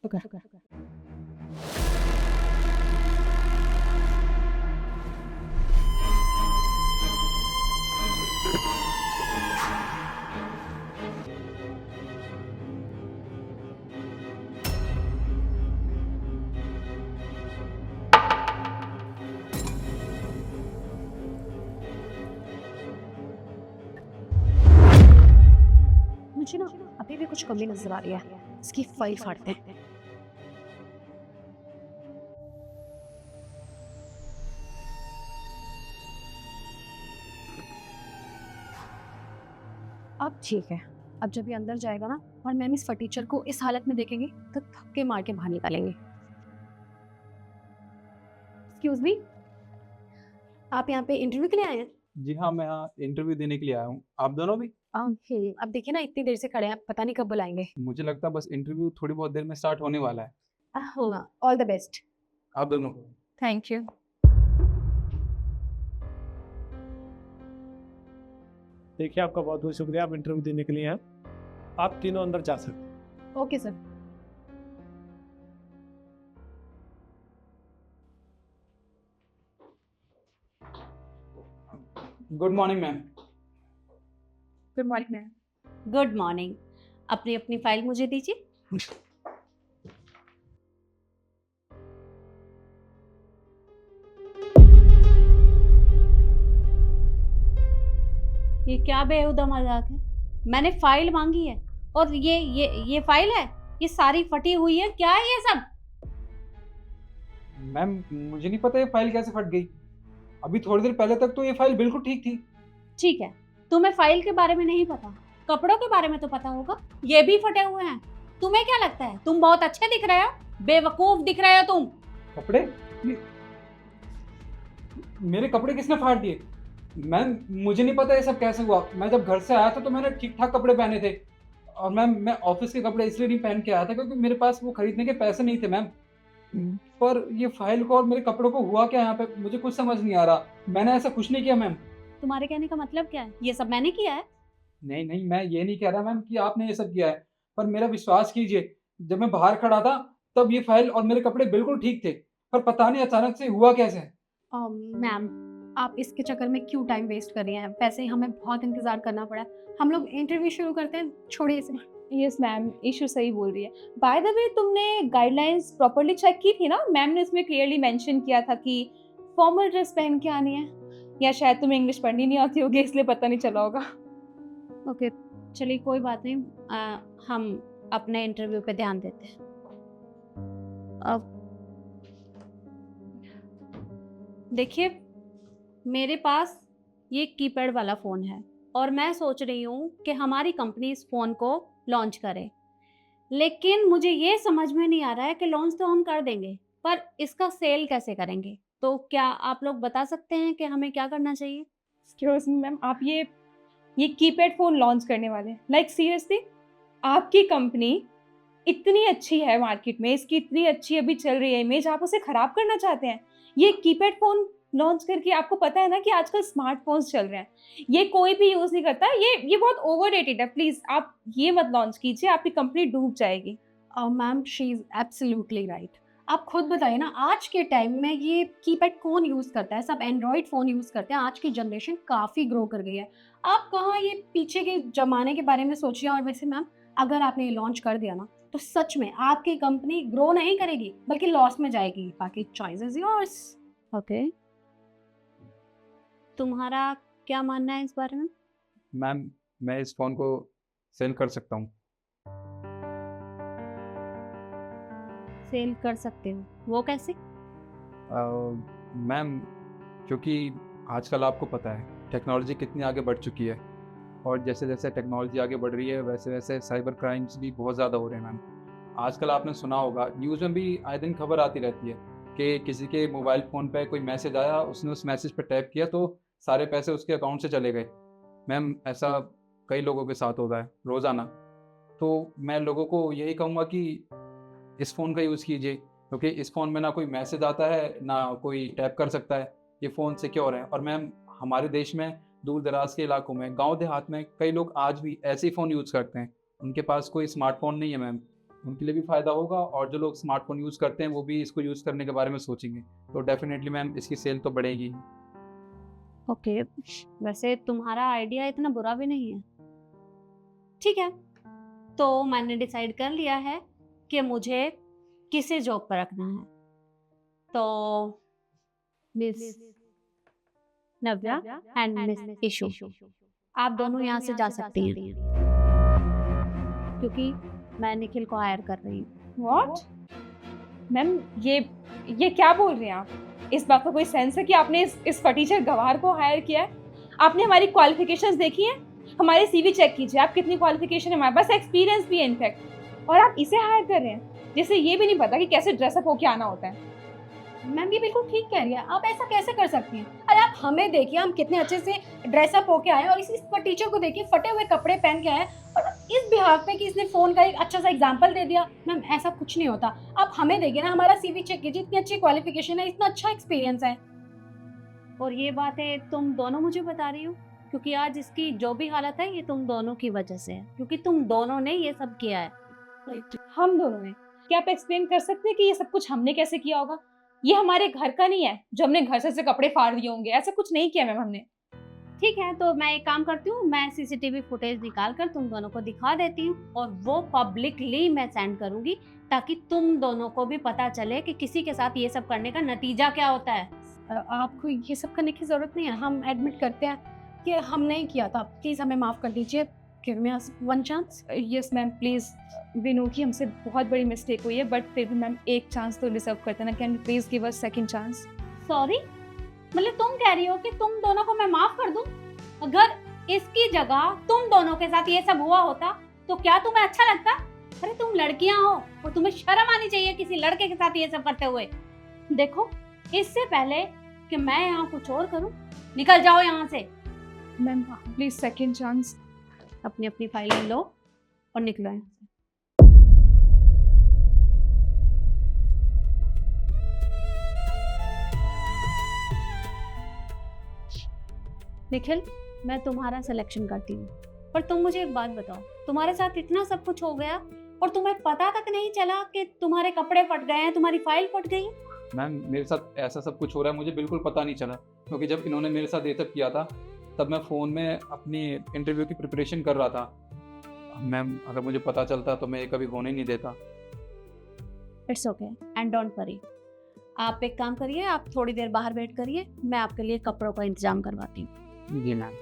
Okay. मुझे ना अभी भी कुछ कमी नजर आ रही है। इसकी फाइल फाड़ते हैं। अब ठीक है। अब जब ये अंदर जाएगा ना और मैम इस फटीचर को इस हालत में देखेंगे तो थक्के मार के बाहर निकालेंगे। एक्सक्यूज मी, आप यहाँ पे इंटरव्यू के लिए आए हैं? जी हाँ, मैं यहाँ इंटरव्यू देने के लिए आया हूँ। आप दोनों भी? अब देखिए ना, इतनी देर से खड़े हैं, पता नहीं कब बुलाएंगे। मुझे लगता है बस इंटरव्यू थोड़ी बहुत देर में स्टार्ट होने वाला है। All the best. आप दोनों। Thank you. देखिए, आपका बहुत बहुत शुक्रिया, आप इंटरव्यू देने के लिए हैं। आप तीनों अंदर जा सकते हैं। Okay sir. Good morning ma'am. Good morning ma'am. Good morning. अपनी अपनी फाइल मुझे दीजिए। ये क्या बेहुदा मजाक है? मैंने फाइल मांगी है और ये फाइल है, ये सारी फटी हुई है। क्या है ये सब? मैम, मुझे नहीं पता ये फाइल कैसे फट गई। अभी थोड़ी देर पहले तक तो ये फाइल बिल्कुल ठीक थी। ठीक है, तुम्हें फाइल के बारे में नहीं पता, कपड़ों के बारे में तो पता होगा। ये भी फटे हुए हैं। तुम्हें क्या लगता है तुम बहुत अच्छे दिख रहे हो? बेवकूफ दिख रहे हो तुम। कपड़े? मेरे कपड़े किसने फाड़ दिए? मैम, मुझे नहीं पता ये सब कैसे हुआ। मैं जब घर से आया था तो मैंने ठीक ठाक कपड़े पहने थे। और मैम, मैं ऑफिस के कपड़े इसलिए नहीं पहन के आया था क्योंकि मेरे पास वो खरीदने के पैसे नहीं थे मैम। पर ये फाइल को और मेरे कपड़ों को हुआ क्या यहाँ पे, मुझे कुछ समझ नहीं आ रहा। मैंने ऐसा कुछ नहीं किया मैम। तुम्हारे कहने का मतलब क्या है? ये सब मैंने किया है? नहीं नहीं, मैं ये नहीं कह रहा मैम कि आपने ये सब किया है। पर मेरा विश्वास कीजिए, जब मैं बाहर खड़ा था तब ये फाइल और मेरे कपड़े बिल्कुल ठीक थे। पर पता नहीं अचानक से हुआ कैसे। मैम, आप इसके चक्कर में क्यों टाइम वेस्ट कर रही हैं? वैसे ही हमें बहुत इंतजार करना पड़ा। हम लोग इंटरव्यू शुरू करते हैं, छोड़िए इसे। यस मैम, ईशु सही बोल रही है। बाय द वे, तुमने गाइडलाइंस प्रॉपर्ली चेक की थी ना? मैम ने इसमें क्लियरली मेंशन किया था कि फॉर्मल ड्रेस पहन के आनी है। या शायद तुम्हें इंग्लिश पढ़नी नहीं आती होगी इसलिए पता नहीं चला होगा। ओके, चलिए कोई बात नहीं। हम अपने इंटरव्यू पे ध्यान देते हैं। अब देखिए, मेरे पास ये कीपैड वाला फ़ोन है और मैं सोच रही हूँ कि हमारी कंपनी इस फ़ोन को लॉन्च करे। लेकिन मुझे ये समझ में नहीं आ रहा है कि लॉन्च तो हम कर देंगे, पर इसका सेल कैसे करेंगे? तो क्या आप लोग बता सकते हैं कि हमें क्या करना चाहिए? एक्सक्यूज मी मैम, आप ये कीपैड फोन लॉन्च करने वाले हैं? लाइक सीरियसली, आपकी कंपनी इतनी अच्छी है मार्केट में, इसकी इतनी अच्छी अभी चल रही है इमेज, आप उसे खराब करना चाहते हैं? ये कीपैड फोन लॉन्च करके, आपको पता है ना कि आजकल स्मार्टफोन्स चल रहे हैं, ये कोई भी यूज नहीं करता। ये बहुत ओवररेटेड है। प्लीज आप ये मत लॉन्च कीजिए, आपकी कंपनी डूब जाएगी। Ma'am, she is absolutely right. आप खुद बताइए ना, आज के टाइम में ये कीपैड कौन यूज़ करता है? सब एंड्रॉयड फ़ोन यूज़ करते हैं। आज की जनरेशन काफ़ी ग्रो कर गई है। आप कहाँ ये पीछे के ज़माने के बारे में सोचिए। और वैसे मैम, अगर आपने ये लॉन्च कर दिया ना, तो सच में आपकी कंपनी ग्रो नहीं करेगी बल्कि लॉस में जाएगी। बाकी चॉइस इज़ योर्स। ओके, तुम्हारा क्या मानना है इस बारे में? मैम, मैं इस फ़ोन को सेल कर सकता हूँ। सेल कर सकते हो? वो कैसे? मैम, क्योंकि आजकल आपको पता है टेक्नोलॉजी कितनी आगे बढ़ चुकी है। और जैसे जैसे टेक्नोलॉजी आगे बढ़ रही है वैसे वैसे साइबर क्राइम्स भी बहुत ज़्यादा हो रहे हैं मैम। आजकल आपने सुना होगा, न्यूज़ में भी आए दिन खबर आती रहती है कि किसी के मोबाइल फ़ोन पे कोई मैसेज आया, उसने उस मैसेज पे टैप किया तो सारे पैसे उसके अकाउंट से चले गए। मैम, ऐसा कई लोगों के साथ होता है रोज़ाना। तो मैं लोगों को यही कहूँगा कि इस फ़ोन का यूज़ कीजिए, क्योंकि इस फ़ोन में ना कोई मैसेज आता है, ना कोई टैप कर सकता है। ये फ़ोन सिक्योर है। और मैम, हमारे देश में दूर-दराज़ के इलाकों में, गाँव देहात में कई लोग आज भी ऐसे ही फ़ोन यूज़ करते हैं। उनके पास कोई स्मार्टफ़ोन नहीं है मैम। उनके लिए भी फ़ायदा होगा और जो लोग स्मार्टफ़ोन यूज़ करते हैं वो भी इसको यूज़ करने के बारे में सोचेंगे। तो डेफ़िनेटली मैम इसकी सेल तो बढ़ेगी ही। ओके, वैसे तुम्हारा आइडिया इतना बुरा भी नहीं है। ठीक है, तो मैंने डिसाइड कर लिया है कि मुझे किसे जॉब पर रखना है। तो miss Navya and miss issue, आप दोनों यहाँ से जा सकती हैं क्योंकि मैं निखिल को हायर कर रही हूँ। व्हाट? मैम ये क्या बोल रहे हैं आप? इस बात का कोई सेंस है कि आपने इस फटीचर गवार को हायर किया है? आपने हमारी क्वालिफिकेशंस देखी हैं? हमारे सीवी चेक कीजिए, आप कितनी क्वालिफिकेशन है, हमारे पास एक्सपीरियंस भी है इनफैक्ट, और आप इसे हायर कर रहे हैं जिसे ये भी नहीं पता कि कैसे ड्रेसअप होके आना होता है। मैम ये बिल्कुल ठीक कह रही है, आप ऐसा कैसे कर सकती हैं? अरे आप हमें देखिए, हम कितने अच्छे से ड्रेसअप होके आए और इस पर टीचर को देखिए फटे हुए कपड़े पहन के आए और इस बिहाफ पे कि इसने फ़ोन का एक अच्छा सा एग्जांपल दे दिया। मैम ऐसा कुछ नहीं होता, आप हमें देखिए ना, हमारा सीवी चेक कीजिए, इतनी अच्छी क्वालिफिकेशन है, इतना अच्छा एक्सपीरियंस है। और ये बातें तुम दोनों मुझे बता रही हो क्योंकि आज इसकी जो भी हालत है ये तुम दोनों की वजह से है, क्योंकि तुम दोनों ने ये सब किया है। हम दोनों ने? क्या आप एक्सप्लेन कर सकते हैं कि ये सब कुछ हमने कैसे किया होगा? ये हमारे घर का नहीं है जो हमने घर से कपड़े फाड़ दिए होंगे, ऐसा कुछ नहीं किया मैम हमने। ठीक है, तो मैं एक काम करती हूँ, मैं सीसीटीवी फुटेज निकाल कर तुम दोनों को दिखा देती हूँ और वो पब्लिकली मैं सेंड करूँगी ताकि तुम दोनों को भी पता चले कि किसी के साथ ये सब करने का नतीजा क्या होता है। आपको ये सब करने की ज़रूरत नहीं है, हम एडमिट करते हैं कि हम नहीं किया था, प्लीज़ हमें माफ़ कर दीजिए, give me one chance. Yes ma'am please, we know कि हमसे बहुत बड़ी मिस्टेक हुई है, बट फिर भी मैम एक चांस तो डिजर्व करते हैं ना, can you please give us second chance? Sorry, मतलब तुम कह रही हो कि तुम दोनों को मैं माफ़ कर दूँ? अगर इसकी जगह तुम दोनों के साथ ये सब हुआ होता तो क्या तुम्हें अच्छा लगता? अरे तुम लड़कियां हो और तुम्हें शर्म आनी चाहिए किसी लड़के के साथ ये सब करते हुए। देखो, इससे पहले कि मैं यहाँ कुछ और करूँ, निकल जाओ यहाँ से। Ma'am please second chance. अपनी अपनी फाइलें लो और निकलो यहाँ से। निखिल, मैं तुम्हारा सिलेक्शन करती हूँ, पर तुम मुझे एक बात बताओ, तुम्हारे साथ इतना सब कुछ हो गया और तुम्हें पता तक नहीं चला कि तुम्हारे कपड़े फट गए हैं, तुम्हारी फाइल फट गई है? मैम मेरे साथ ऐसा सब कुछ हो रहा है मुझे बिल्कुल पता नहीं चला, क्योंकि जब इन्होंने मेरे साथ ये सब किया था तब मैं फ़ोन में अपनी इंटरव्यू की प्रिपरेशन कर रहा था। मैम अगर मुझे पता चलता तो मैं ये कभी होने ही नहीं देता। It's okay and don't worry. आप एक काम करिए, आप थोड़ी देर बाहर वेट करिए, मैं आपके लिए कपड़ों का इंतजाम करवाती हूँ। जी मैम।